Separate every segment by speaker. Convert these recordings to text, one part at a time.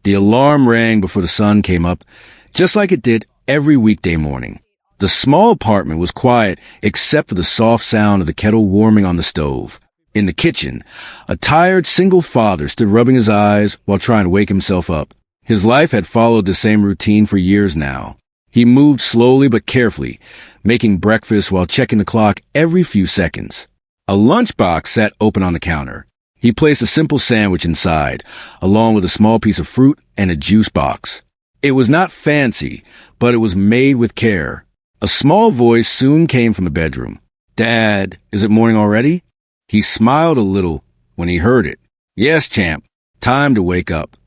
Speaker 1: The alarm rang before the sun came up, just like it did every weekday morning. The small apartment was quiet except for the soft sound of the kettle warming on the stove. In the kitchen, a tired single father stood rubbing his eyes while trying to wake himself up. His life had followed the same routine for years now. He moved slowly but carefully, making breakfast while checking the clock every few seconds. A lunchbox sat open on the counter. He placed a simple sandwich inside, along with a small piece of fruit and a juice box. It was not fancy, but it was made with care. A small voice soon came from the bedroom. "Dad, is it morning already?" He smiled a little when he heard it. "Yes, champ. Time to wake up."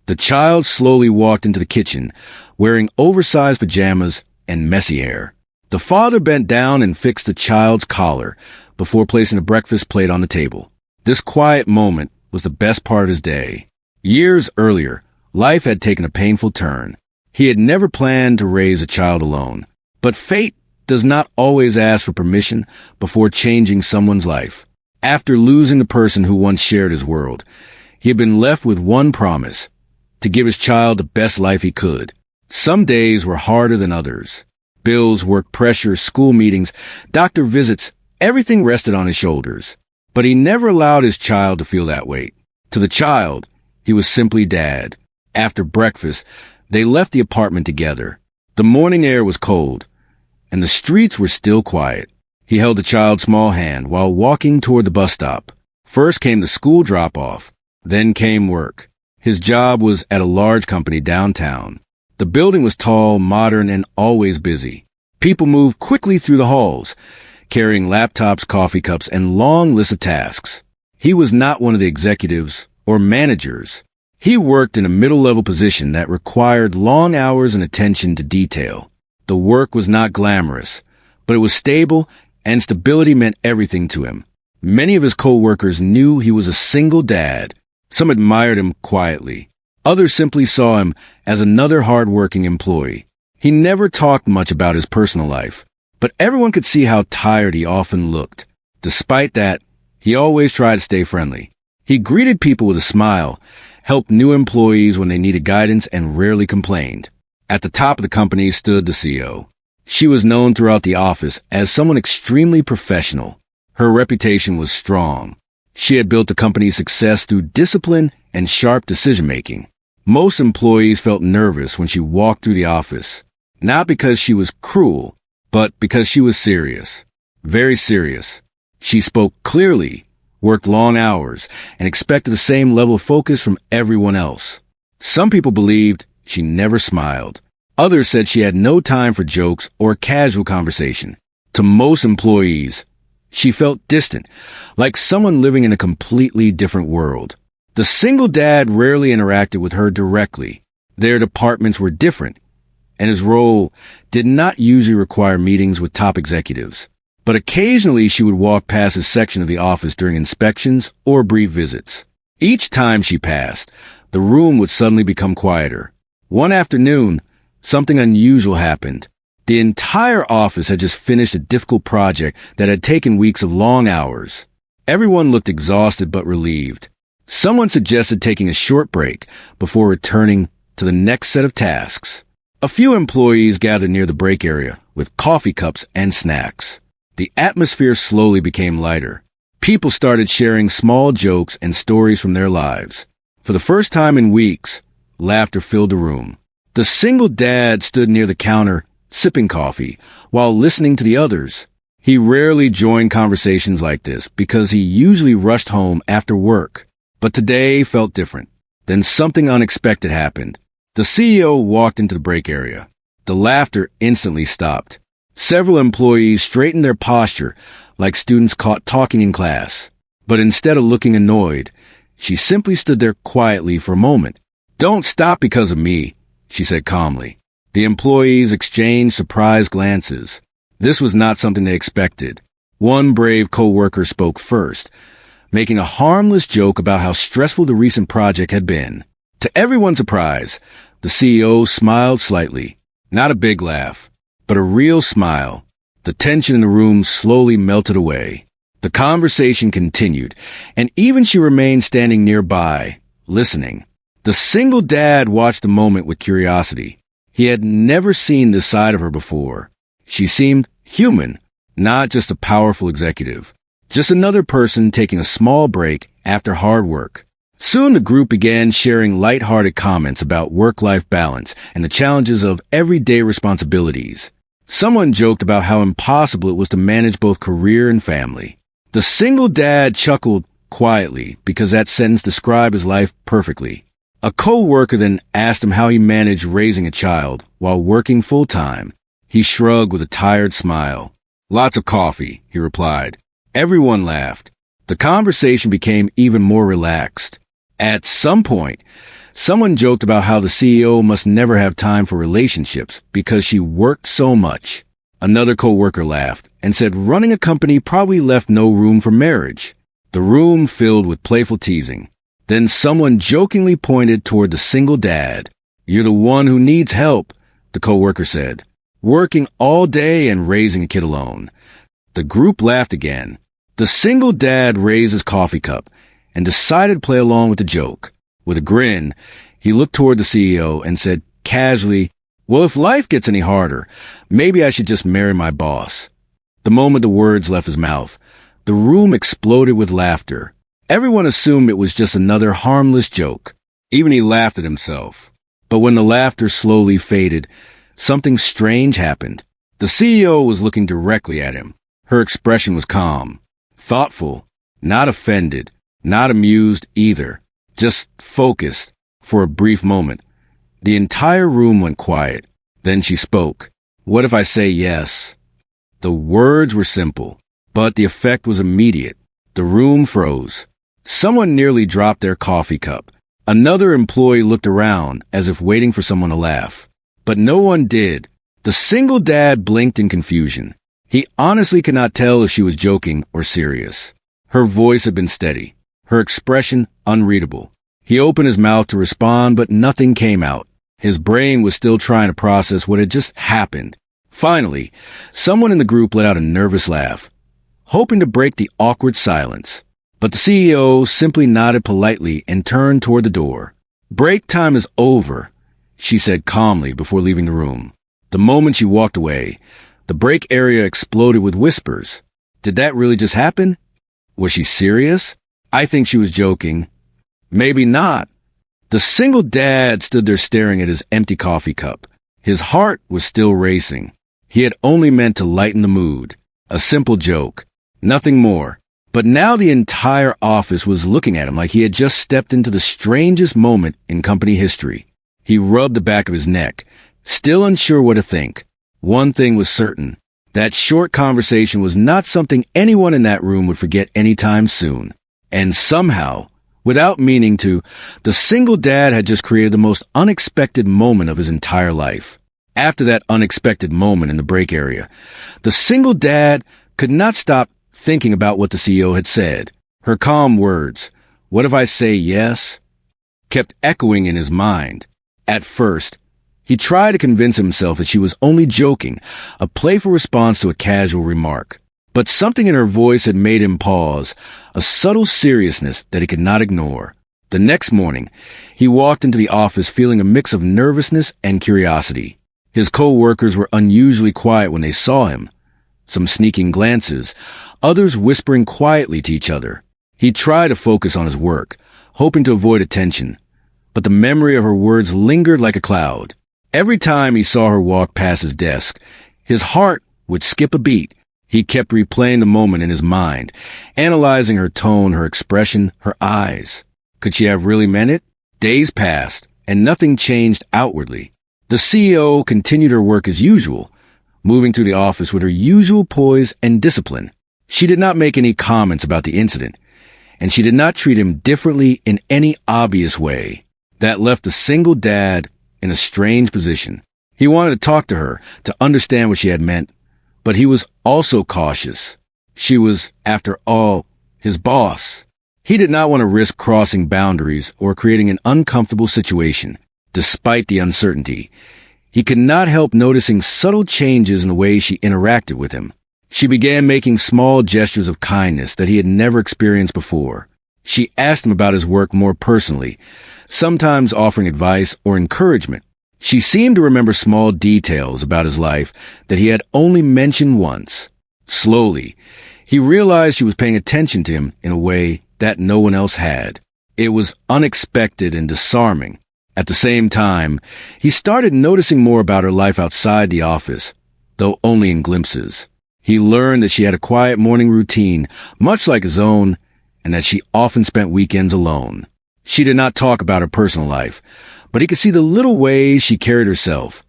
Speaker 1: The child slowly walked into the kitchen, wearing oversized pajamas and messy hair. The father bent down and fixed the child's collar before placing a breakfast plate on the table. This quiet moment was the best part of his day. Years earlier, life had taken a painful turn. He had never planned to raise a child alone. But fate does not always ask for permission before changing someone's life. After losing the person who once shared his world, he had been left with one promise: to give his child the best life he could. Some days were harder than others. Bills, work pressure, school meetings, doctor visits, everything rested on his shoulders. But he never allowed his child to feel that weight. To the child, he was simply Dad. After breakfast, they left the apartment together. The morning air was cold, and the streets were still quiet. He held the child's small hand while walking toward the bus stop. First came the school drop-off, then came work. His job was at a large company downtown. The building was tall, modern, and always busy. People moved quickly through the halls, carrying laptops, coffee cups, and long lists of tasks. He was not one of the executives or managers. He worked in a middle-level position that required long hours and attention to detail. The work was not glamorous, but it was stable, and stability meant everything to him. Many of his co-workers knew he was a single dad. Some admired him quietly. Others simply saw him as another hardworking employee. He never talked much about his personal life, but everyone could see how tired he often looked. Despite that, he always tried to stay friendly. He greeted people with a smile, helped new employees when they needed guidance, and rarely complained. At the top of the company stood the CEO. She was known throughout the office as someone extremely professional. Her reputation was strong. She had built the company's success through discipline and sharp decision-making. Most employees felt nervous when she walked through the office, not because she was cruel, but because she was serious. Very serious. She spoke clearly, worked long hours, and expected the same level of focus from everyone else. Some people believed she never smiled. Others said she had no time for jokes or casual conversation. To most employees, she felt distant, like someone living in a completely different world. The single dad rarely interacted with her directly. Their departments were different, and his role did not usually require meetings with top executives. But occasionally she would walk past his section of the office during inspections or brief visits. Each time she passed, the room would suddenly become quieter. One afternoon, something unusual happened. The entire office had just finished a difficult project that had taken weeks of long hours. Everyone looked exhausted but relieved. Someone suggested taking a short break before returning to the next set of tasks. A few employees gathered near the break area with coffee cups and snacks. The atmosphere slowly became lighter. People started sharing small jokes and stories from their lives. For the first time in weeks, laughter filled the room. The single dad stood near the counter, sipping coffee, while listening to the others. He rarely joined conversations like this because he usually rushed home after work. But today felt different. Then something unexpected happened. The CEO walked into the break area. The laughter instantly stopped. Several employees straightened their posture like students caught talking in class. But instead of looking annoyed, she simply stood there quietly for a moment. "Don't stop because of me," she said calmly. The employees exchanged surprised glances. This was not something they expected. One brave co-worker spoke first, making a harmless joke about how stressful the recent project had been. To everyone's surprise, the CEO smiled slightly. Not a big laugh, but a real smile. The tension in the room slowly melted away. The conversation continued, and even she remained standing nearby, listening. The single dad watched the moment with curiosity. He had never seen this side of her before. She seemed human, not just a powerful executive. Just another person taking a small break after hard work. Soon the group began sharing lighthearted comments about work-life balance and the challenges of everyday responsibilities. Someone joked about how impossible it was to manage both career and family. The single dad chuckled quietly because that sentence described his life perfectly. A co-worker then asked him how he managed raising a child while working full-time. He shrugged with a tired smile. "Lots of coffee," he replied. Everyone laughed. The conversation became even more relaxed. At some point, someone joked about how the CEO must never have time for relationships because she worked so much. Another coworker laughed and said running a company probably left no room for marriage. The room filled with playful teasing. Then someone jokingly pointed toward the single dad. "You're the one who needs help," the coworker said. "Working all day and raising a kid alone." The group laughed again. The single dad raised his coffee cup and decided to play along with the joke. With a grin, he looked toward the CEO and said casually, "Well, if life gets any harder, maybe I should just marry my boss." The moment the words left his mouth, the room exploded with laughter. Everyone assumed it was just another harmless joke. Even he laughed at himself. But when the laughter slowly faded, something strange happened. The CEO was looking directly at him. Her expression was calm, thoughtful, not offended, not amused either, just focused. For a brief moment, the entire room went quiet. Then she spoke. "What if I say yes?" The words were simple, but the effect was immediate. The room froze. Someone nearly dropped their coffee cup. Another employee looked around as if waiting for someone to laugh. But no one did. The single dad blinked in confusion. He honestly could not tell if she was joking or serious. Her voice had been steady, her expression unreadable. He opened his mouth to respond, but nothing came out. His brain was still trying to process what had just happened. Finally, someone in the group let out a nervous laugh, hoping to break the awkward silence. But the CEO simply nodded politely and turned toward the door. "Break time is over," she said calmly before leaving the room. The moment she walked away, the break area exploded with whispers. Did that really just happen? Was she serious? I think she was joking. Maybe not. The single dad stood there staring at his empty coffee cup. His heart was still racing. He had only meant to lighten the mood. A simple joke. Nothing more. But now the entire office was looking at him like he had just stepped into the strangest moment in company history. He rubbed the back of his neck, still unsure what to think. One thing was certain. That short conversation was not something anyone in that room would forget anytime soon. And somehow, without meaning to, the single dad had just created the most unexpected moment of his entire life. After that unexpected moment in the break area, the single dad could not stop thinking about what the CEO had said. Her calm words, "What if I say yes?" kept echoing in his mind. At first, he tried to convince himself that she was only joking, a playful response to a casual remark. But something in her voice had made him pause, a subtle seriousness that he could not ignore. The next morning, he walked into the office feeling a mix of nervousness and curiosity. His co-workers were unusually quiet when they saw him. Some sneaking glances, others whispering quietly to each other. He tried to focus on his work, hoping to avoid attention. But the memory of her words lingered like a cloud. Every time he saw her walk past his desk, his heart would skip a beat. He kept replaying the moment in his mind, analyzing her tone, her expression, her eyes. Could she have really meant it? Days passed, and nothing changed outwardly. The CEO continued her work as usual, moving through the office with her usual poise and discipline. She did not make any comments about the incident, and she did not treat him differently in any obvious way. That left the single dad in a strange position. He wanted to talk to her, to understand what she had meant, but he was also cautious. She was, after all, his boss. He did not want to risk crossing boundaries or creating an uncomfortable situation. Despite the uncertainty, he could not help noticing subtle changes in the way she interacted with him. She began making small gestures of kindness that he had never experienced before. She asked him about his work more personally, sometimes offering advice or encouragement. She seemed to remember small details about his life that he had only mentioned once. Slowly, he realized she was paying attention to him in a way that no one else had. It was unexpected and disarming. At the same time, he started noticing more about her life outside the office, though only in glimpses. He learned that she had a quiet morning routine, much like his own, and that she often spent weekends alone. She did not talk about her personal life, but he could see the little ways she carried herself.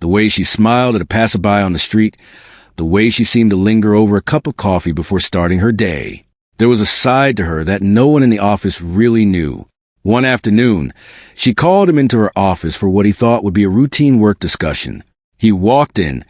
Speaker 1: The way she smiled at a passerby on the street, the way she seemed to linger over a cup of coffee before starting her day. There was a side to her that no one in the office really knew. One afternoon, she called him into her office for what he thought would be a routine work discussion. He walked in,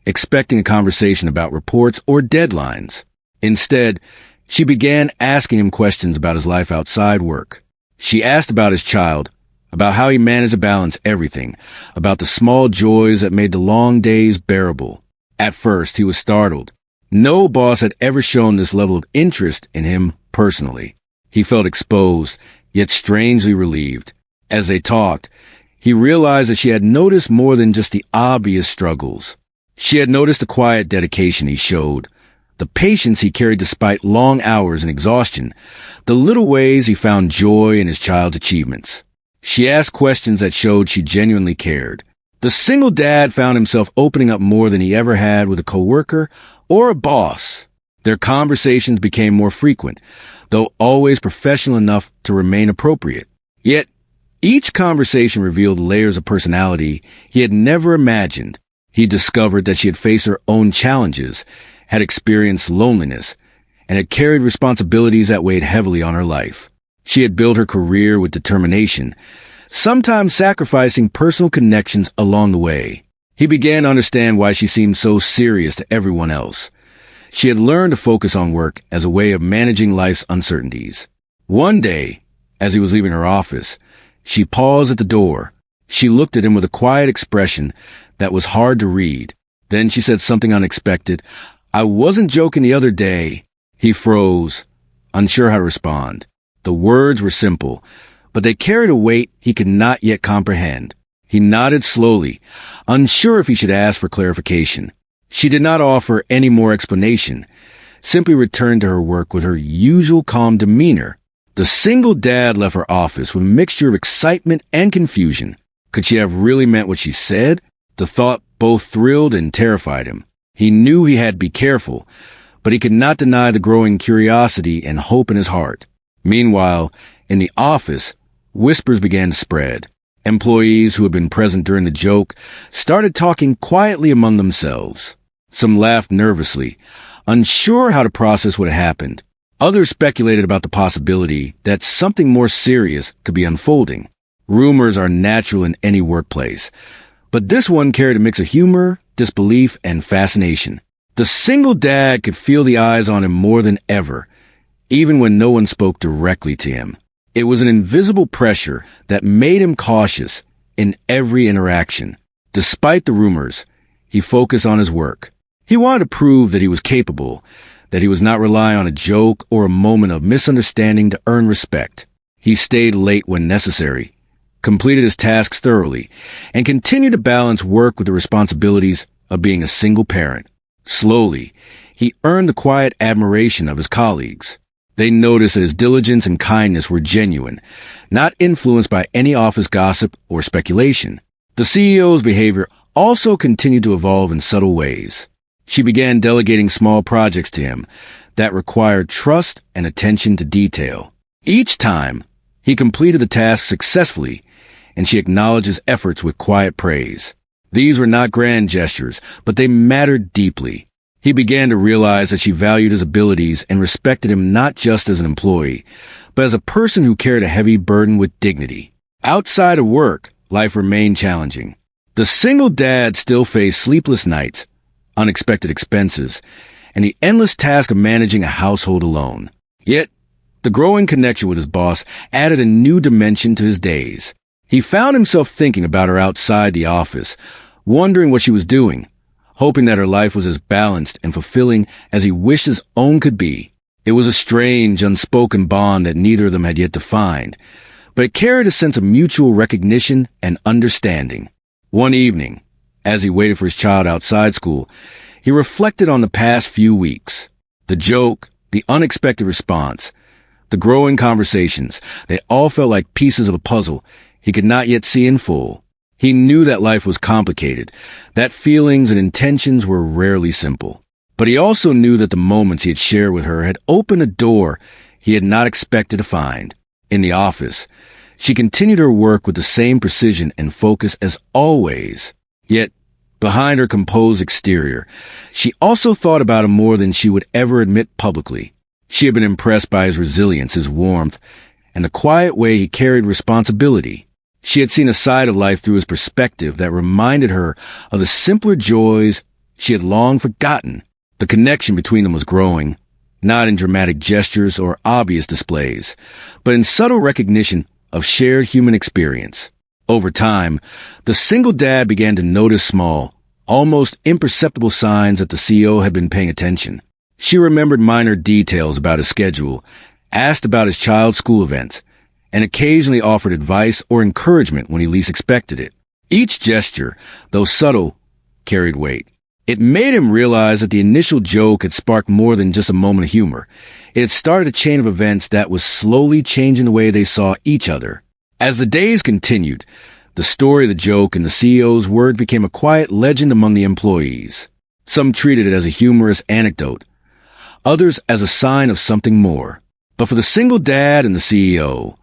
Speaker 1: expecting a conversation about reports or deadlines. Instead, she began asking him questions about his life outside work. She asked about his child, about how he managed to balance everything, about the small joys that made the long days bearable. At first, he was startled. No boss had ever shown this level of interest in him personally. He felt exposed, yet strangely relieved. As they talked, he realized that she had noticed more than just the obvious struggles. She had noticed the quiet dedication he showed, the patience he carried despite long hours and exhaustion, the little ways he found joy in his child's achievements. She asked questions that showed she genuinely cared. The single dad found himself opening up more than he ever had with a coworker or a boss. Their conversations became more frequent, though always professional enough to remain appropriate. Yet, each conversation revealed layers of personality he had never imagined. He discovered that she had faced her own challenges, had experienced loneliness, and had carried responsibilities that weighed heavily on her life. She had built her career with determination, sometimes sacrificing personal connections along the way. He began to understand why she seemed so serious to everyone else. She had learned to focus on work as a way of managing life's uncertainties. One day, as he was leaving her office, she paused at the door. She looked at him with a quiet expression that was hard to read. Then she said something unexpected. "I wasn't joking the other day." He froze, unsure how to respond. The words were simple, but they carried a weight he could not yet comprehend. He nodded slowly, unsure if he should ask for clarification. She did not offer any more explanation, simply returned to her work with her usual calm demeanor. The single dad left her office with a mixture of excitement and confusion. Could she have really meant what she said? The thought both thrilled and terrified him. He knew he had to be careful, but he could not deny the growing curiosity and hope in his heart. Meanwhile, in the office, whispers began to spread. Employees who had been present during the joke started talking quietly among themselves. Some laughed nervously, unsure how to process what had happened. Others speculated about the possibility that something more serious could be unfolding. Rumors are natural in any workplace, but this one carried a mix of humor, disbelief, and fascination. The single dad could feel the eyes on him more than ever, even when no one spoke directly to him. It was an invisible pressure that made him cautious in every interaction. Despite the rumors, he focused on his work. He wanted to prove that he was capable, that he was not relying on a joke or a moment of misunderstanding to earn respect. He stayed late when necessary, completed his tasks thoroughly, and continued to balance work with the responsibilities of being a single parent. Slowly, he earned the quiet admiration of his colleagues. They noticed that his diligence and kindness were genuine, not influenced by any office gossip or speculation. The CEO's behavior also continued to evolve in subtle ways. She began delegating small projects to him that required trust and attention to detail. Each time, he completed the task successfully, and she acknowledged his efforts with quiet praise. These were not grand gestures, but they mattered deeply. He began to realize that she valued his abilities and respected him not just as an employee, but as a person who carried a heavy burden with dignity. Outside of work, life remained challenging. The single dad still faced sleepless nights, unexpected expenses, and the endless task of managing a household alone. Yet, the growing connection with his boss added a new dimension to his days. He found himself thinking about her outside the office, wondering what she was doing, hoping that her life was as balanced and fulfilling as he wished his own could be. It was a strange, unspoken bond that neither of them had yet defined, but it carried a sense of mutual recognition and understanding. One evening, as he waited for his child outside school, he reflected on the past few weeks. The joke, the unexpected response, the growing conversations, they all felt like pieces of a puzzle he could not yet see in full. He knew that life was complicated, that feelings and intentions were rarely simple. But he also knew that the moments he had shared with her had opened a door he had not expected to find. In the office, she continued her work with the same precision and focus as always. Yet, behind her composed exterior, she also thought about him more than she would ever admit publicly. She had been impressed by his resilience, his warmth, and the quiet way he carried responsibility. She had seen a side of life through his perspective that reminded her of the simpler joys she had long forgotten. The connection between them was growing, not in dramatic gestures or obvious displays, but in subtle recognition of shared human experience. Over time, the single dad began to notice small, almost imperceptible signs that the CEO had been paying attention. She remembered minor details about his schedule, asked about his child's school events, and occasionally offered advice or encouragement when he least expected it. Each gesture, though subtle, carried weight. It made him realize that the initial joke had sparked more than just a moment of humor. It had started a chain of events that was slowly changing the way they saw each other. As the days continued, the story of the joke and the CEO's word became a quiet legend among the employees. Some treated it as a humorous anecdote, others as a sign of something more. But for the single dad and the CEO,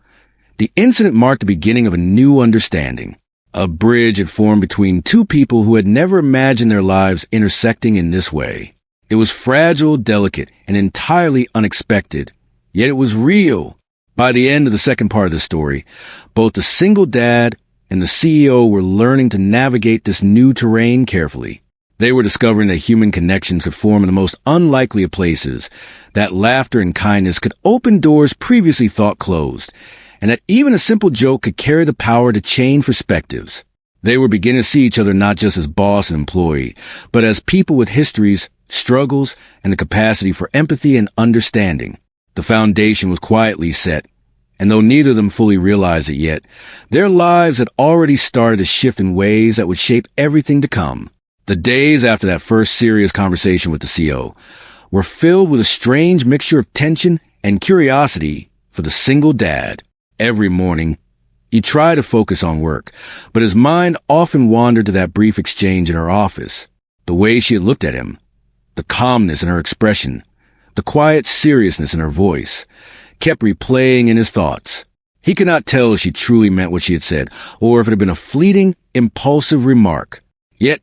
Speaker 1: the incident marked the beginning of a new understanding. A bridge had formed between two people who had never imagined their lives intersecting in this way. It was fragile, delicate, and entirely unexpected, yet it was real. By the end of the second part of the story, both the single dad and the CEO were learning to navigate this new terrain carefully. They were discovering that human connections could form in the most unlikely of places, that laughter and kindness could open doors previously thought closed, and that even a simple joke could carry the power to change perspectives. They were beginning to see each other not just as boss and employee, but as people with histories, struggles, and the capacity for empathy and understanding. The foundation was quietly set, and though neither of them fully realized it yet, their lives had already started to shift in ways that would shape everything to come. The days after that first serious conversation with the CEO were filled with a strange mixture of tension and curiosity for the single dad. Every morning, he tried to focus on work, but his mind often wandered to that brief exchange in her office. The way she had looked at him, the calmness in her expression, the quiet seriousness in her voice, kept replaying in his thoughts. He could not tell if she truly meant what she had said, or if it had been a fleeting, impulsive remark. Yet,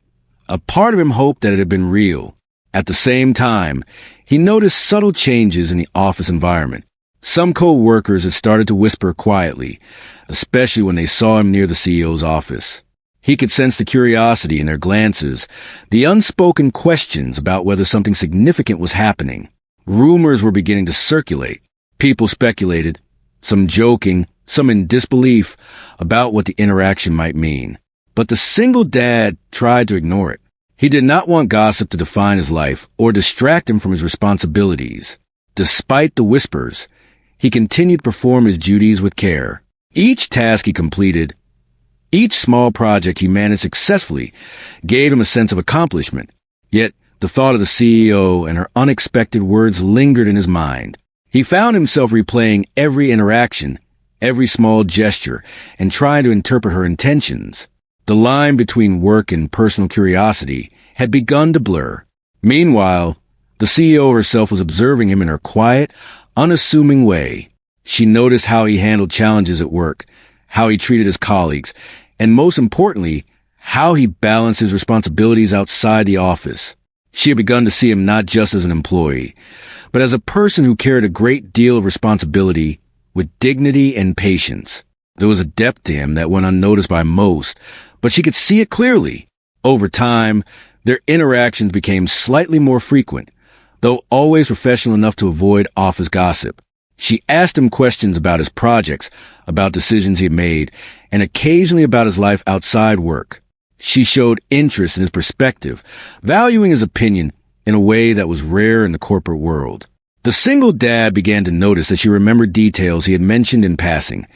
Speaker 1: a part of him hoped that it had been real. At the same time, he noticed subtle changes in the office environment. Some co-workers had started to whisper quietly, especially when they saw him near the CEO's office. He could sense the curiosity in their glances, the unspoken questions about whether something significant was happening. Rumors were beginning to circulate. People speculated, some joking, some in disbelief, about what the interaction might mean. But the single dad tried to ignore it. He did not want gossip to define his life or distract him from his responsibilities. Despite the whispers, he continued to perform his duties with care. Each task he completed, each small project he managed successfully, gave him a sense of accomplishment. Yet, the thought of the CEO and her unexpected words lingered in his mind. He found himself replaying every interaction, every small gesture, and trying to interpret her intentions. The line between work and personal curiosity had begun to blur. Meanwhile, the CEO herself was observing him in her quiet, unassuming way. She noticed how he handled challenges at work, how he treated his colleagues, and most importantly, how he balanced his responsibilities outside the office. She had begun to see him not just as an employee, but as a person who carried a great deal of responsibility with dignity and patience. There was a depth to him that went unnoticed by most, but she could see it clearly. Over time, their interactions became slightly more frequent, though always professional enough to avoid office gossip. She asked him questions about his projects, about decisions he had made, and occasionally about his life outside work. She showed interest in his perspective, valuing his opinion in a way that was rare in the corporate world. The single dad began to notice that she remembered details he had mentioned in passing,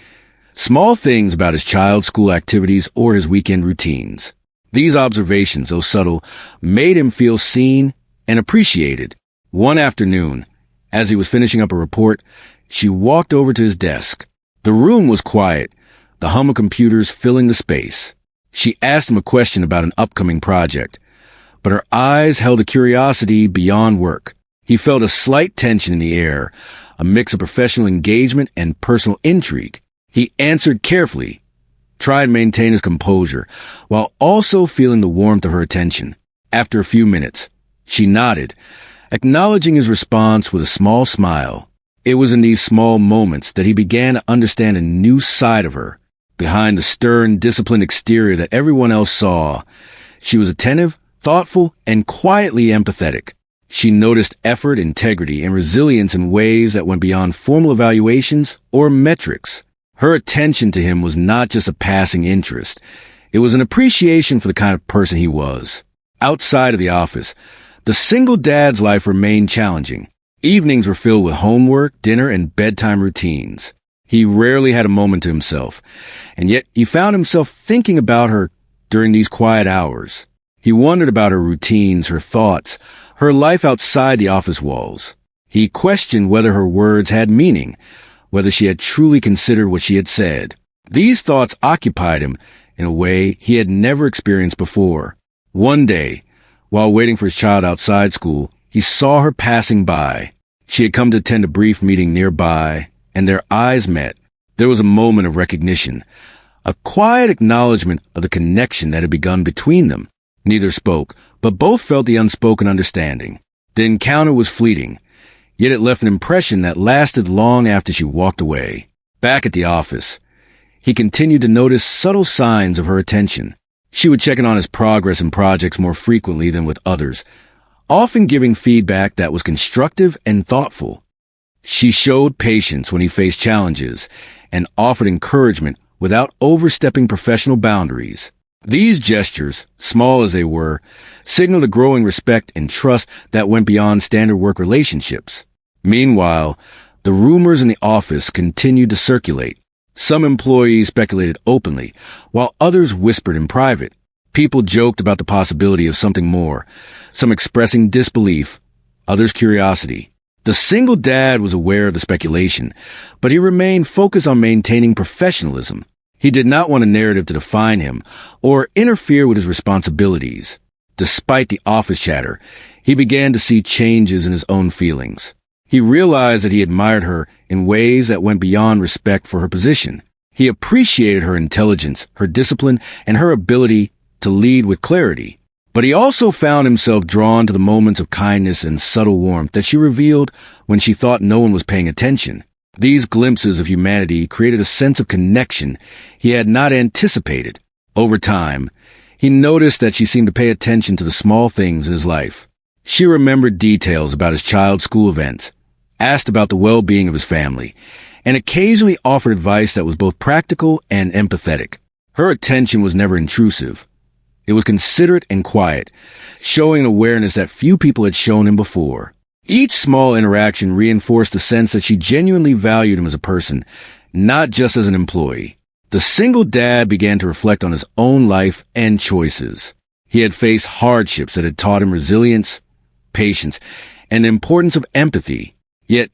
Speaker 1: small things about his child's school activities or his weekend routines. These observations, though subtle, made him feel seen and appreciated. One afternoon, as he was finishing up a report, she walked over to his desk. The room was quiet, the hum of computers filling the space. She asked him a question about an upcoming project, but her eyes held a curiosity beyond work. He felt a slight tension in the air, a mix of professional engagement and personal intrigue. He answered carefully, tried to maintain his composure, while also feeling the warmth of her attention. After a few minutes, she nodded, acknowledging his response with a small smile. It was in these small moments that he began to understand a new side of her. Behind the stern, disciplined exterior that everyone else saw, she was attentive, thoughtful, and quietly empathetic. She noticed effort, integrity, and resilience in ways that went beyond formal evaluations or metrics. Her attention to him was not just a passing interest. It was an appreciation for the kind of person he was. Outside of the office, the single dad's life remained challenging. Evenings were filled with homework, dinner, and bedtime routines. He rarely had a moment to himself, and yet he found himself thinking about her during these quiet hours. He wondered about her routines, her thoughts, her life outside the office walls. He questioned whether her words had meaning, whether she had truly considered what she had said. These thoughts occupied him in a way he had never experienced before. One day, while waiting for his child outside school, he saw her passing by. She had come to attend a brief meeting nearby, and their eyes met. There was a moment of recognition, a quiet acknowledgement of the connection that had begun between them. Neither spoke, but both felt the unspoken understanding. The encounter was fleeting, yet it left an impression that lasted long after she walked away. Back at the office, he continued to notice subtle signs of her attention. She would check in on his progress in projects more frequently than with others, often giving feedback that was constructive and thoughtful. She showed patience when he faced challenges and offered encouragement without overstepping professional boundaries. These gestures, small as they were, signaled a growing respect and trust that went beyond standard work relationships. Meanwhile, the rumors in the office continued to circulate. Some employees speculated openly, while others whispered in private. People joked about the possibility of something more, some expressing disbelief, others curiosity. The single dad was aware of the speculation, but he remained focused on maintaining professionalism. He did not want a narrative to define him or interfere with his responsibilities. Despite the office chatter, he began to see changes in his own feelings. He realized that he admired her in ways that went beyond respect for her position. He appreciated her intelligence, her discipline, and her ability to lead with clarity. But he also found himself drawn to the moments of kindness and subtle warmth that she revealed when she thought no one was paying attention. These glimpses of humanity created a sense of connection he had not anticipated. Over time, he noticed that she seemed to pay attention to the small things in his life. She remembered details about his child's school events, asked about the well-being of his family, and occasionally offered advice that was both practical and empathetic. Her attention was never intrusive. It was considerate and quiet, showing an awareness that few people had shown him before. Each small interaction reinforced the sense that she genuinely valued him as a person, not just as an employee. The single dad began to reflect on his own life and choices. He had faced hardships that had taught him resilience, patience, and the importance of empathy. Yet,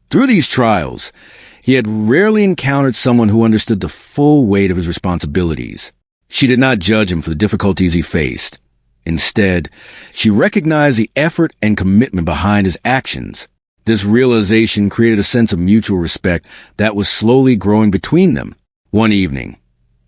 Speaker 1: through these trials, he had rarely encountered someone who understood the full weight of his responsibilities. She did not judge him for the difficulties he faced. Instead, she recognized the effort and commitment behind his actions. This realization created a sense of mutual respect that was slowly growing between them. One evening,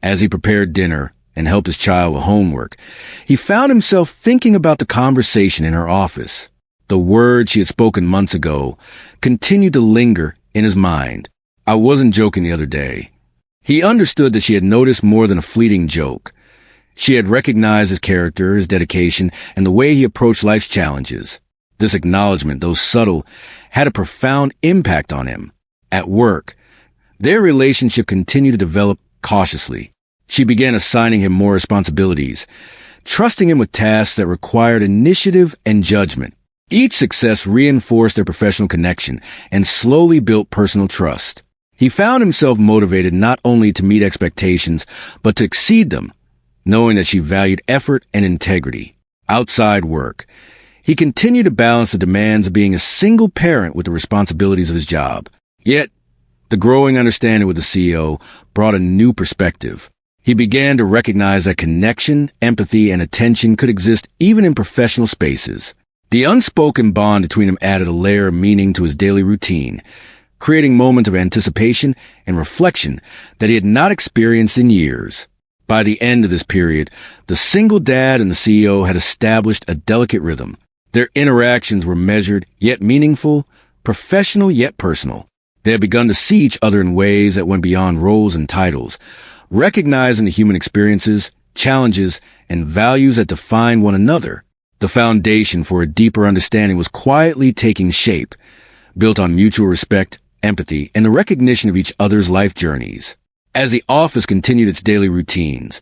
Speaker 1: as he prepared dinner and helped his child with homework, he found himself thinking about the conversation in her office. The words she had spoken months ago continued to linger in his mind. "I wasn't joking the other day." He understood that she had noticed more than a fleeting joke. She had recognized his character, his dedication, and the way he approached life's challenges. This acknowledgement, though subtle, had a profound impact on him. At work, their relationship continued to develop cautiously. She began assigning him more responsibilities, trusting him with tasks that required initiative and judgment. Each success reinforced their professional connection and slowly built personal trust. He found himself motivated not only to meet expectations, but to exceed them, knowing that she valued effort and integrity. Outside work, he continued to balance the demands of being a single parent with the responsibilities of his job. Yet, the growing understanding with the CEO brought a new perspective. He began to recognize that connection, empathy, and attention could exist even in professional spaces. The unspoken bond between them added a layer of meaning to his daily routine, creating moments of anticipation and reflection that he had not experienced in years. By the end of this period, the single dad and the CEO had established a delicate rhythm. Their interactions were measured yet meaningful, professional yet personal. They had begun to see each other in ways that went beyond roles and titles, recognizing the human experiences, challenges, and values that define one another. The foundation for a deeper understanding was quietly taking shape, built on mutual respect, empathy, and the recognition of each other's life journeys. As the office continued its daily routines,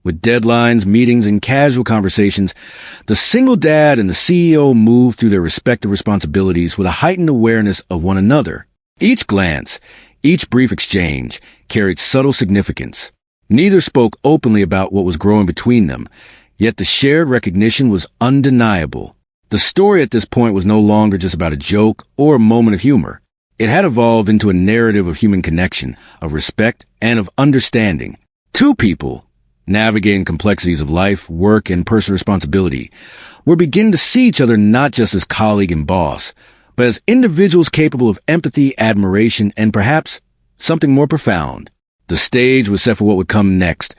Speaker 1: with deadlines, meetings, and casual conversations, the single dad and the CEO moved through their respective responsibilities with a heightened awareness of one another. Each glance, each brief exchange, carried subtle significance. Neither spoke openly about what was growing between them, yet the shared recognition was undeniable. The story at this point was no longer just about a joke or a moment of humor. It had evolved into a narrative of human connection, of respect, and of understanding. Two people, navigating complexities of life, work, and personal responsibility, were beginning to see each other not just as colleague and boss, but as individuals capable of empathy, admiration, and perhaps something more profound. The stage was set for what would come next,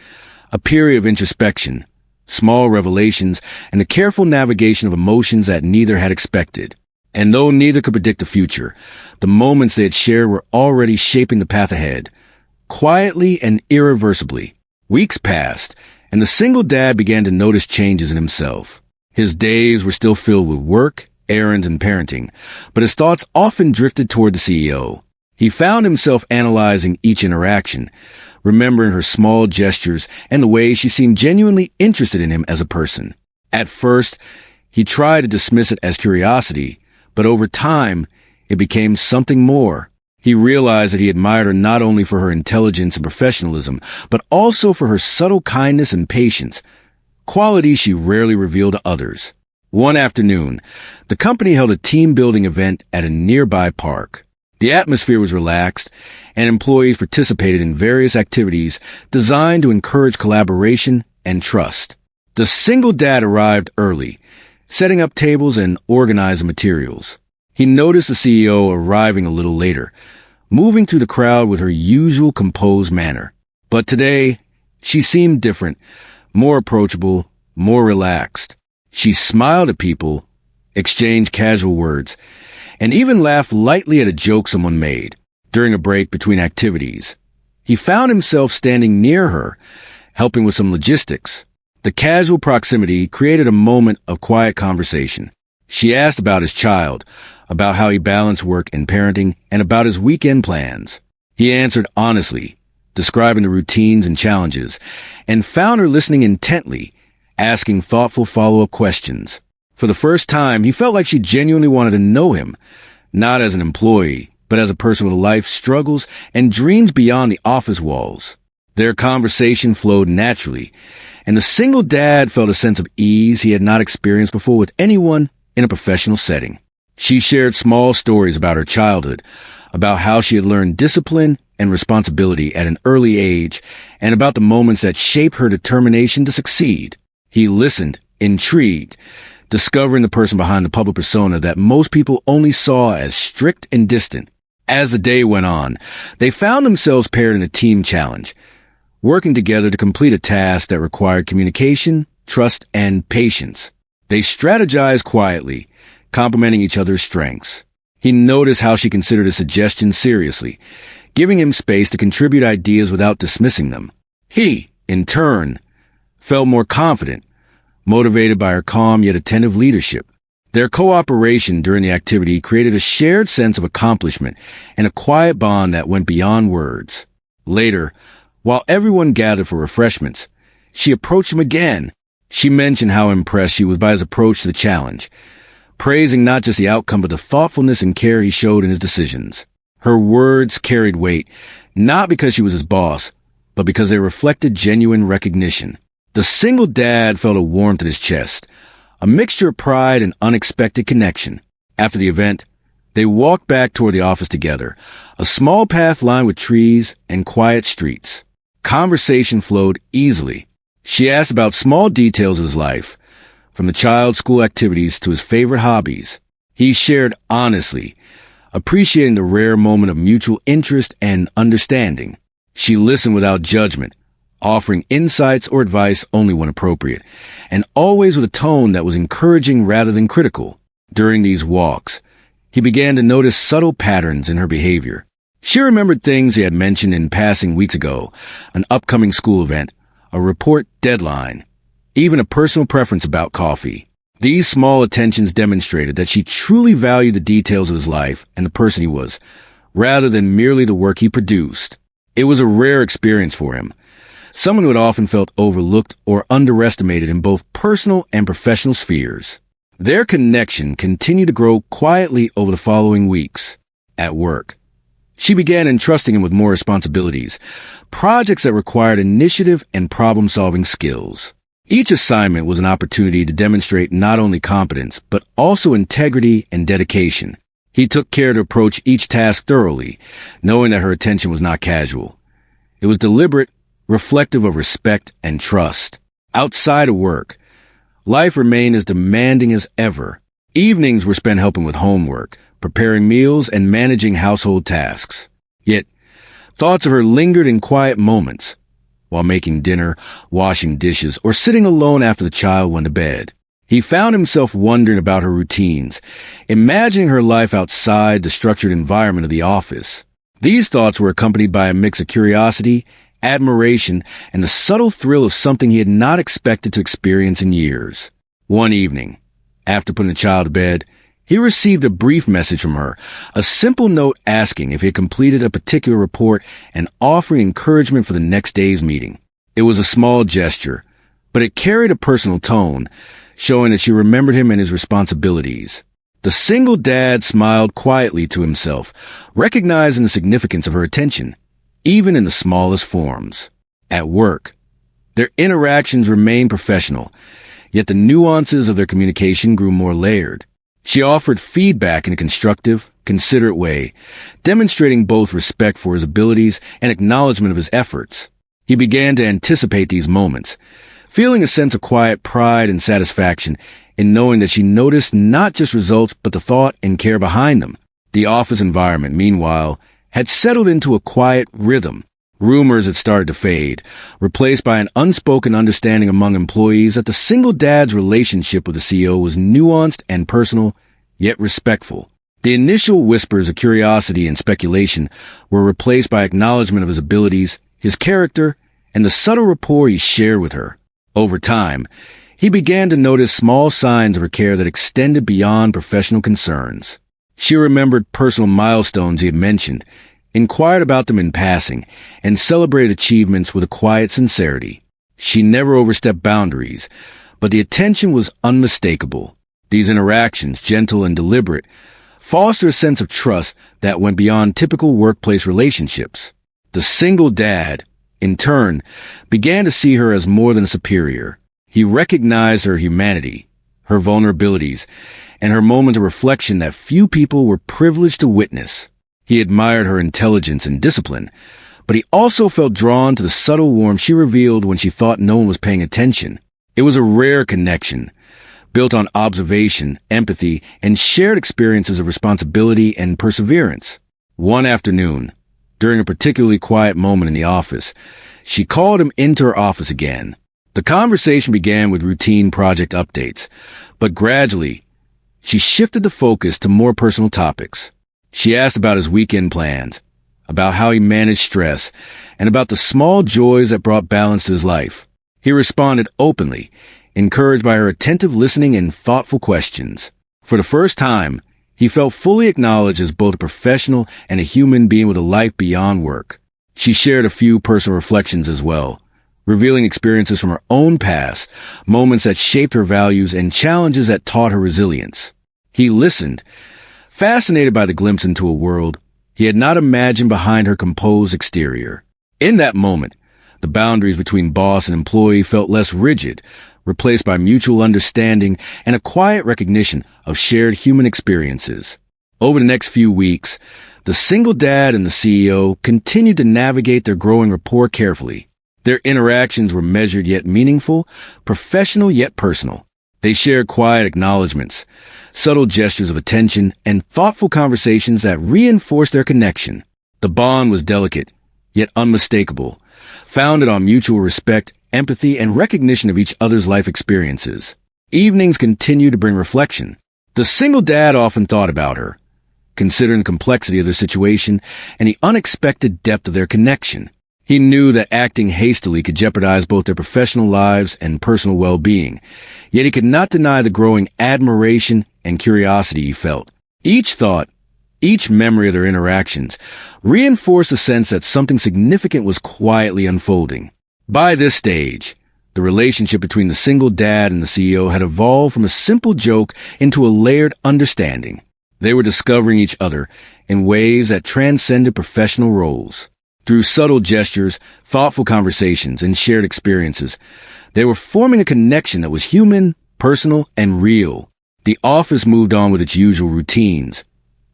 Speaker 1: a period of introspection, small revelations, and a careful navigation of emotions that neither had expected. And though neither could predict the future, the moments they had shared were already shaping the path ahead. Quietly and irreversibly, weeks passed, and the single dad began to notice changes in himself. His days were still filled with work, errands, and parenting, but his thoughts often drifted toward the CEO. He found himself analyzing each interaction, remembering her small gestures and the way she seemed genuinely interested in him as a person. At first, he tried to dismiss it as curiosity, but over time, it became something more. He realized that he admired her not only for her intelligence and professionalism, but also for her subtle kindness and patience, qualities she rarely revealed to others. One afternoon, the company held a team-building event at a nearby park. The atmosphere was relaxed, and employees participated in various activities designed to encourage collaboration and trust. The single dad arrived early, setting up tables and organizing materials. He noticed the CEO arriving a little later, moving through the crowd with her usual composed manner. But today, she seemed different, more approachable, more relaxed. She smiled at people, exchanged casual words, and even laughed lightly at a joke someone made. During a break between activities, he found himself standing near her, helping with some logistics. The casual proximity created a moment of quiet conversation. She asked about his child, about how he balanced work and parenting, and about his weekend plans. He answered honestly, describing the routines and challenges, and found her listening intently, asking thoughtful follow-up questions. For the first time, he felt like she genuinely wanted to know him, not as an employee, but as a person with life struggles and dreams beyond the office walls. Their conversation flowed naturally, and the single dad felt a sense of ease he had not experienced before with anyone in a professional setting. She shared small stories about her childhood, about how she had learned discipline and responsibility at an early age, and about the moments that shaped her determination to succeed. He listened, intrigued, discovering the person behind the public persona that most people only saw as strict and distant. As the day went on, they found themselves paired in a team challenge, working together to complete a task that required communication, trust, and patience. They strategized quietly, complementing each other's strengths. He noticed how she considered his suggestions seriously, giving him space to contribute ideas without dismissing them. He, in turn, felt more confident, motivated by her calm yet attentive leadership. Their cooperation during the activity created a shared sense of accomplishment and a quiet bond that went beyond words. Later, while everyone gathered for refreshments, she approached him again. She mentioned how impressed she was by his approach to the challenge, praising not just the outcome but the thoughtfulness and care he showed in his decisions. Her words carried weight, not because she was his boss, but because they reflected genuine recognition. The single dad felt a warmth in his chest, a mixture of pride and unexpected connection. After the event, they walked back toward the office together, a small path lined with trees and quiet streets. Conversation flowed easily. She asked about small details of his life, from the child's school activities to his favorite hobbies. He shared honestly, appreciating the rare moment of mutual interest and understanding. She listened without judgment, offering insights or advice only when appropriate, and always with a tone that was encouraging rather than critical. During these walks, he began to notice subtle patterns in her behavior. She remembered things he had mentioned in passing weeks ago, an upcoming school event, a report deadline, even a personal preference about coffee. These small attentions demonstrated that she truly valued the details of his life and the person he was, rather than merely the work he produced. It was a rare experience for him, someone who had often felt overlooked or underestimated in both personal and professional spheres. Their connection continued to grow quietly over the following weeks. At work, she began entrusting him with more responsibilities, projects that required initiative and problem-solving skills. Each assignment was an opportunity to demonstrate not only competence, but also integrity and dedication. He took care to approach each task thoroughly, knowing that her attention was not casual. It was deliberate, reflective of respect and trust. Outside of work, life remained as demanding as ever. Evenings were spent helping with homework, preparing meals, and managing household tasks. Yet, thoughts of her lingered in quiet moments, while making dinner, washing dishes, or sitting alone after the child went to bed. He found himself wondering about her routines, imagining her life outside the structured environment of the office. These thoughts were accompanied by a mix of curiosity, admiration, and the subtle thrill of something he had not expected to experience in years. One evening, after putting the child to bed, he received a brief message from her, a simple note asking if he had completed a particular report and offering encouragement for the next day's meeting. It was a small gesture, but it carried a personal tone, showing that she remembered him and his responsibilities. The single dad smiled quietly to himself, recognizing the significance of her attention, even in the smallest forms. At work, their interactions remained professional, yet the nuances of their communication grew more layered. She offered feedback in a constructive, considerate way, demonstrating both respect for his abilities and acknowledgement of his efforts. He began to anticipate these moments, feeling a sense of quiet pride and satisfaction in knowing that she noticed not just results but the thought and care behind them. The office environment, meanwhile, had settled into a quiet rhythm. Rumors had started to fade, replaced by an unspoken understanding among employees that the single dad's relationship with the CEO was nuanced and personal, yet respectful. The initial whispers of curiosity and speculation were replaced by acknowledgement of his abilities, his character, and the subtle rapport he shared with her. Over time, he began to notice small signs of her care that extended beyond professional concerns. She remembered personal milestones he had mentioned, inquired about them in passing, and celebrated achievements with a quiet sincerity. She never overstepped boundaries, but the attention was unmistakable. These interactions, gentle and deliberate, fostered a sense of trust that went beyond typical workplace relationships. The single dad, in turn, began to see her as more than a superior. He recognized her humanity, her vulnerabilities, and her moments of reflection that few people were privileged to witness. He admired her intelligence and discipline, but he also felt drawn to the subtle warmth she revealed when she thought no one was paying attention. It was a rare connection, built on observation, empathy, and shared experiences of responsibility and perseverance. One afternoon, during a particularly quiet moment in the office, she called him into her office again. The conversation began with routine project updates, but gradually, she shifted the focus to more personal topics. She asked about his weekend plans, about how he managed stress, and about the small joys that brought balance to his life. He responded openly, encouraged by her attentive listening and thoughtful questions. For the first time, he felt fully acknowledged as both a professional and a human being with a life beyond work. She shared a few personal reflections as well, revealing experiences from her own past, moments that shaped her values and challenges that taught her resilience. He listened, fascinated by the glimpse into a world he had not imagined behind her composed exterior. In that moment, the boundaries between boss and employee felt less rigid, replaced by mutual understanding and a quiet recognition of shared human experiences. Over the next few weeks, the single dad and the CEO continued to navigate their growing rapport carefully. Their interactions were measured yet meaningful, professional yet personal. They shared quiet acknowledgments, subtle gestures of attention, and thoughtful conversations that reinforced their connection. The bond was delicate, yet unmistakable, founded on mutual respect, empathy, and recognition of each other's life experiences. Evenings continued to bring reflection. The single dad often thought about her, considering the complexity of their situation and the unexpected depth of their connection. He knew that acting hastily could jeopardize both their professional lives and personal well-being, yet he could not deny the growing admiration and curiosity he felt. Each thought, each memory of their interactions, reinforced the sense that something significant was quietly unfolding. By this stage, the relationship between the single dad and the CEO had evolved from a simple joke into a layered understanding. They were discovering each other in ways that transcended professional roles. Through subtle gestures, thoughtful conversations, and shared experiences, they were forming a connection that was human, personal, and real. The office moved on with its usual routines.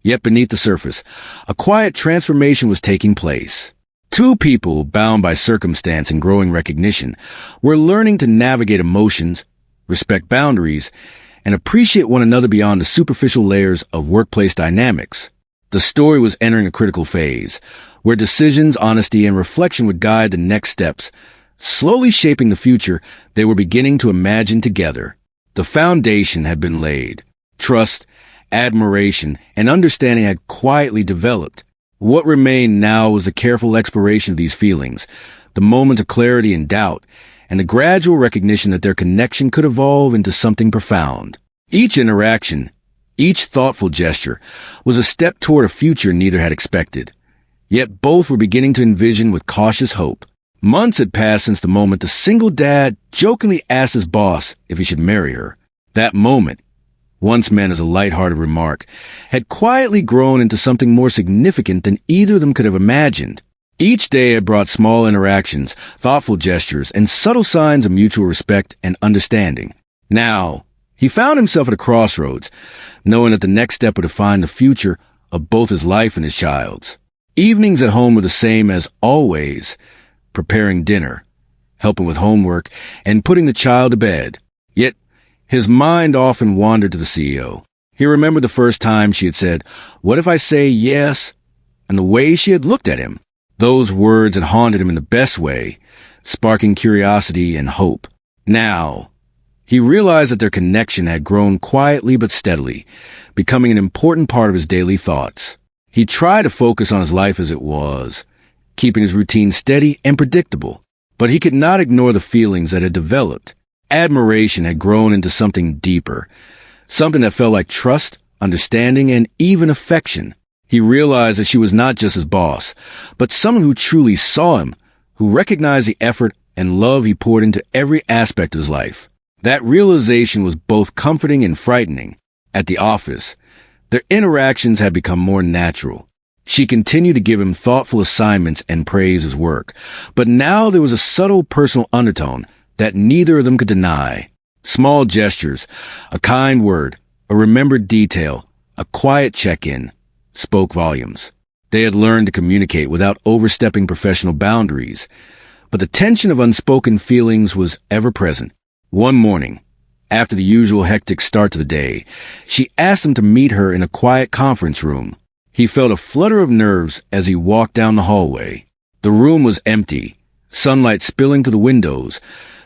Speaker 1: Yet beneath the surface, a quiet transformation was taking place. Two people, bound by circumstance and growing recognition, were learning to navigate emotions, respect boundaries, and appreciate one another beyond the superficial layers of workplace dynamics. The story was entering a critical phase, where decisions, honesty, and reflection would guide the next steps, slowly shaping the future they were beginning to imagine together. The foundation had been laid. Trust, admiration, and understanding had quietly developed. What remained now was the careful exploration of these feelings, the moment of clarity and doubt, and the gradual recognition that their connection could evolve into something profound. Each interaction, each thoughtful gesture, was a step toward a future neither had expected. Yet both were beginning to envision with cautious hope. Months had passed since the moment the single dad jokingly asked his boss if he should marry her. That moment, once meant as a lighthearted remark, had quietly grown into something more significant than either of them could have imagined. Each day had brought small interactions, thoughtful gestures, and subtle signs of mutual respect and understanding. Now, he found himself at a crossroads, knowing that the next step would define the future of both his life and his child's. Evenings at home were the same as always, preparing dinner, helping with homework, and putting the child to bed. Yet, his mind often wandered to the CEO. He remembered the first time she had said, "What if I say yes?" and the way she had looked at him. Those words had haunted him in the best way, sparking curiosity and hope. Now, he realized that their connection had grown quietly but steadily, becoming an important part of his daily thoughts. He tried to focus on his life as it was, keeping his routine steady and predictable, but he could not ignore the feelings that had developed. Admiration had grown into something deeper, something that felt like trust, understanding, and even affection. He realized that she was not just his boss, but someone who truly saw him, who recognized the effort and love he poured into every aspect of his life. That realization was both comforting and frightening. At the office, their interactions had become more natural. She continued to give him thoughtful assignments and praise his work, but now there was a subtle personal undertone that neither of them could deny. Small gestures, a kind word, a remembered detail, a quiet check-in, spoke volumes. They had learned to communicate without overstepping professional boundaries, but the tension of unspoken feelings was ever present. One morning, after the usual hectic start to the day, she asked him to meet her in a quiet conference room. He felt a flutter of nerves as he walked down the hallway. The room was empty, sunlight spilling to the windows,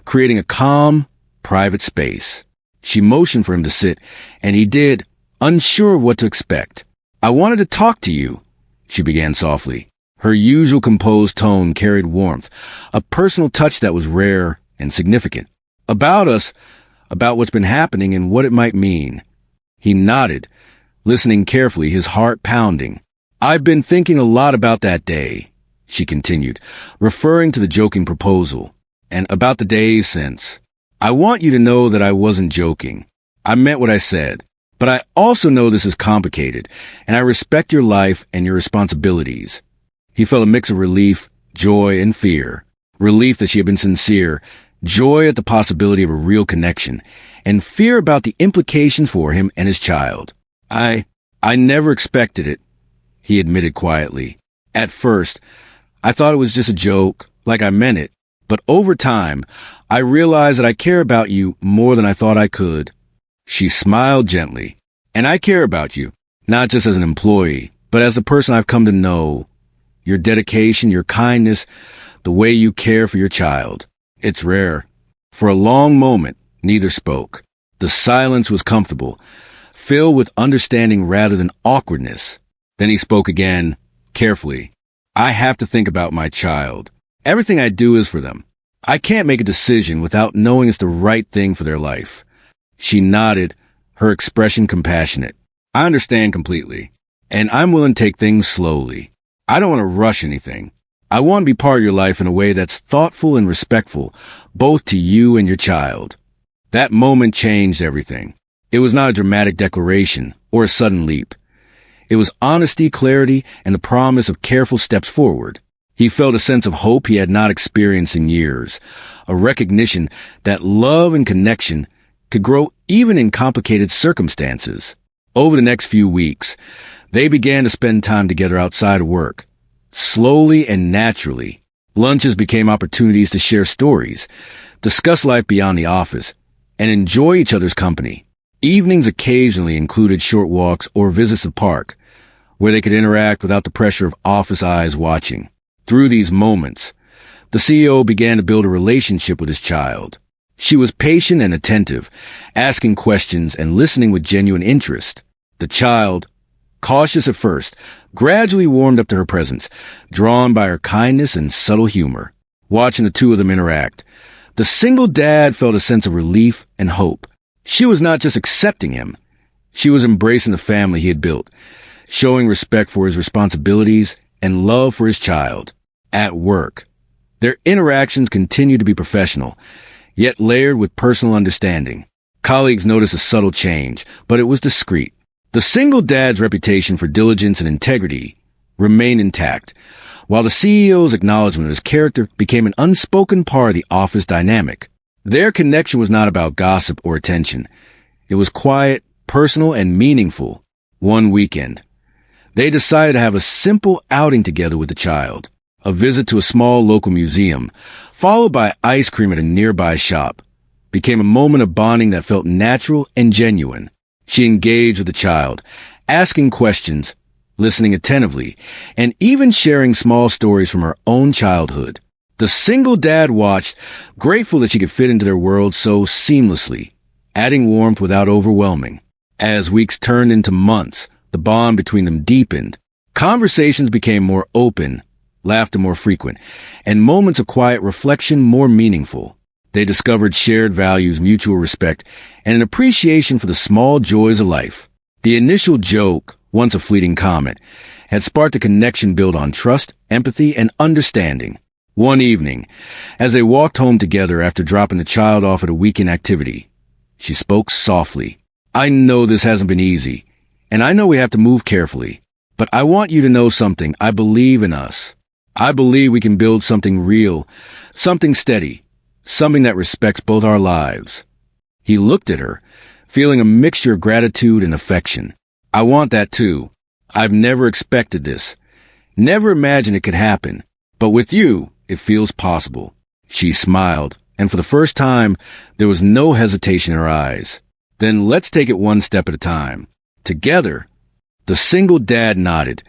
Speaker 1: creating a calm, private space. She motioned for him to sit, and he did, unsure of what to expect. "I wanted to talk to you," she began softly. Her usual composed tone carried warmth, a personal touch that was rare and significant. "About us, about what's been happening and what it might mean." He nodded, listening carefully, his heart pounding. "I've been thinking a lot about that day," she continued, referring to the joking proposal, "and about the days since. I want you to know that I wasn't joking. I meant what I said. But I also know this is complicated, and I respect your life and your responsibilities. He felt a mix of relief, joy, and fear. Relief that she had been sincere, joy at the possibility of a real connection, and fear about the implications for him and his child. I never expected it, he admitted quietly. At first, I thought it was just a joke, like I meant it. But over time, I realized that I care about you more than I thought I could. She smiled gently. And I care about you, not just as an employee, but as a person I've come to know. Your dedication, your kindness, the way you care for your child. It's rare. For a long moment, neither spoke. The silence was comfortable, filled with understanding rather than awkwardness. Then he spoke again, carefully. I have to think about my child. Everything I do is for them. I can't make a decision without knowing it's the right thing for their life. She nodded, her expression compassionate. I understand completely, and I'm willing to take things slowly. I don't want to rush anything. I want to be part of your life in a way that's thoughtful and respectful, both to you and your child. That moment changed everything. It was not a dramatic declaration or a sudden leap. It was honesty, clarity, and the promise of careful steps forward. He felt a sense of hope he had not experienced in years, a recognition that love and connection could grow even in complicated circumstances. Over the next few weeks, they began to spend time together outside of work. Slowly and naturally, lunches became opportunities to share stories, discuss life beyond the office, and enjoy each other's company. Evenings occasionally included short walks or visits to the park, where they could interact without the pressure of office eyes watching. Through these moments, the CEO began to build a relationship with his child. She was patient and attentive, asking questions and listening with genuine interest. The child, cautious at first, gradually warmed up to her presence, drawn by her kindness and subtle humor. Watching the two of them interact, the single dad felt a sense of relief and hope. She was not just accepting him, she was embracing the family he had built, showing respect for his responsibilities and love for his child. At work, their interactions continued to be professional, yet layered with personal understanding. Colleagues noticed a subtle change, but it was discreet. The single dad's reputation for diligence and integrity remained intact, while the CEO's acknowledgement of his character became an unspoken part of the office dynamic. Their connection was not about gossip or attention. It was quiet, personal, and meaningful. One weekend, they decided to have a simple outing together with the child, a visit to a small local museum, followed by ice cream at a nearby shop, became a moment of bonding that felt natural and genuine. She engaged with the child, asking questions, listening attentively, and even sharing small stories from her own childhood. The single dad watched, grateful that she could fit into their world so seamlessly, adding warmth without overwhelming. As weeks turned into months, the bond between them deepened. Conversations became more open, laughter more frequent, and moments of quiet reflection more meaningful. They discovered shared values, mutual respect, and an appreciation for the small joys of life. The initial joke, once a fleeting comment, had sparked a connection built on trust, empathy, and understanding. One evening, as they walked home together after dropping the child off at a weekend activity, she spoke softly. I know this hasn't been easy, and I know we have to move carefully, but I want you to know something. I believe in us. I believe we can build something real, something steady, something that respects both our lives. He looked at her, feeling a mixture of gratitude and affection. I want that too. I've never expected this. Never imagined it could happen. But with you, it feels possible. She smiled, and for the first time, there was no hesitation in her eyes. Then let's take it one step at a time. Together, the single dad nodded,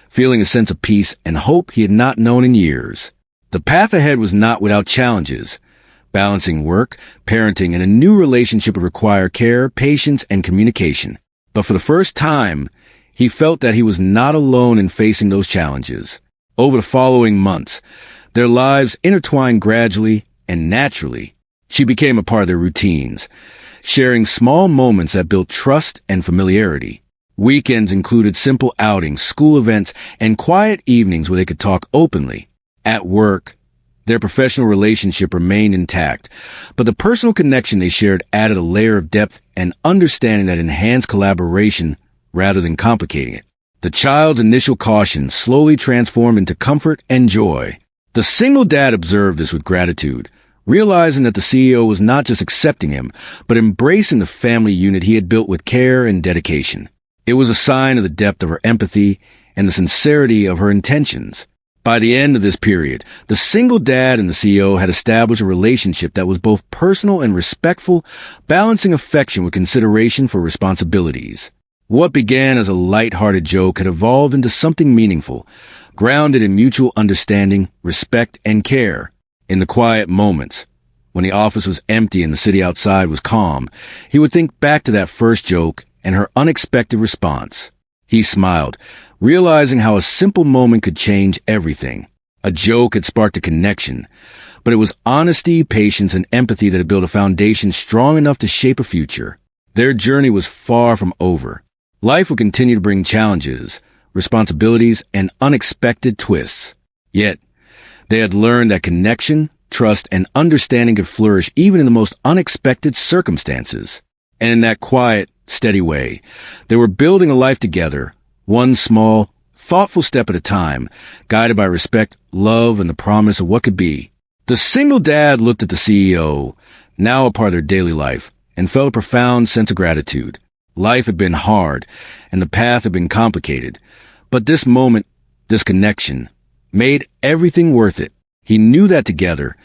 Speaker 1: feeling a sense of peace and hope he had not known in years. The path ahead was not without challenges. Balancing work, parenting, and a new relationship would require care, patience, and communication. But for the first time, he felt that he was not alone in facing those challenges. Over the following months, their lives intertwined gradually and naturally. She became a part of their routines, sharing small moments that built trust and familiarity. Weekends included simple outings, school events, and quiet evenings where they could talk openly. At work, Their professional relationship remained intact, but the personal connection they shared added a layer of depth and understanding that enhanced collaboration rather than complicating it. The child's initial caution slowly transformed into comfort and joy. The single dad observed this with gratitude, realizing that the CEO was not just accepting him, but embracing the family unit he had built with care and dedication. It was a sign of the depth of her empathy and the sincerity of her intentions. By the end of this period, the single dad and the CEO had established a relationship that was both personal and respectful, balancing affection with consideration for responsibilities. What began as a light-hearted joke had evolved into something meaningful, grounded in mutual understanding, respect, and care. In the quiet moments, when the office was empty and the city outside was calm, he would think back to that first joke and her unexpected response. He smiled, realizing how a simple moment could change everything. A joke had sparked a connection, but it was honesty, patience, and empathy that had built a foundation strong enough to shape a future. Their journey was far from over. Life would continue to bring challenges, responsibilities, and unexpected twists. Yet, they had learned that connection, trust, and understanding could flourish even in the most unexpected circumstances. And in that quiet, steady way, they were building a life together, one small, thoughtful step at a time, guided by respect, love, and the promise of what could be. The single dad looked at the CEO, now a part of their daily life, and felt a profound sense of gratitude. Life had been hard, and the path had been complicated, but this moment, this connection, made everything worth it. He knew that together,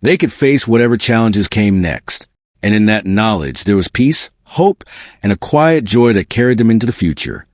Speaker 1: they could face whatever challenges came next, and in that knowledge there was peace, hope, and a quiet joy that carried them into the future.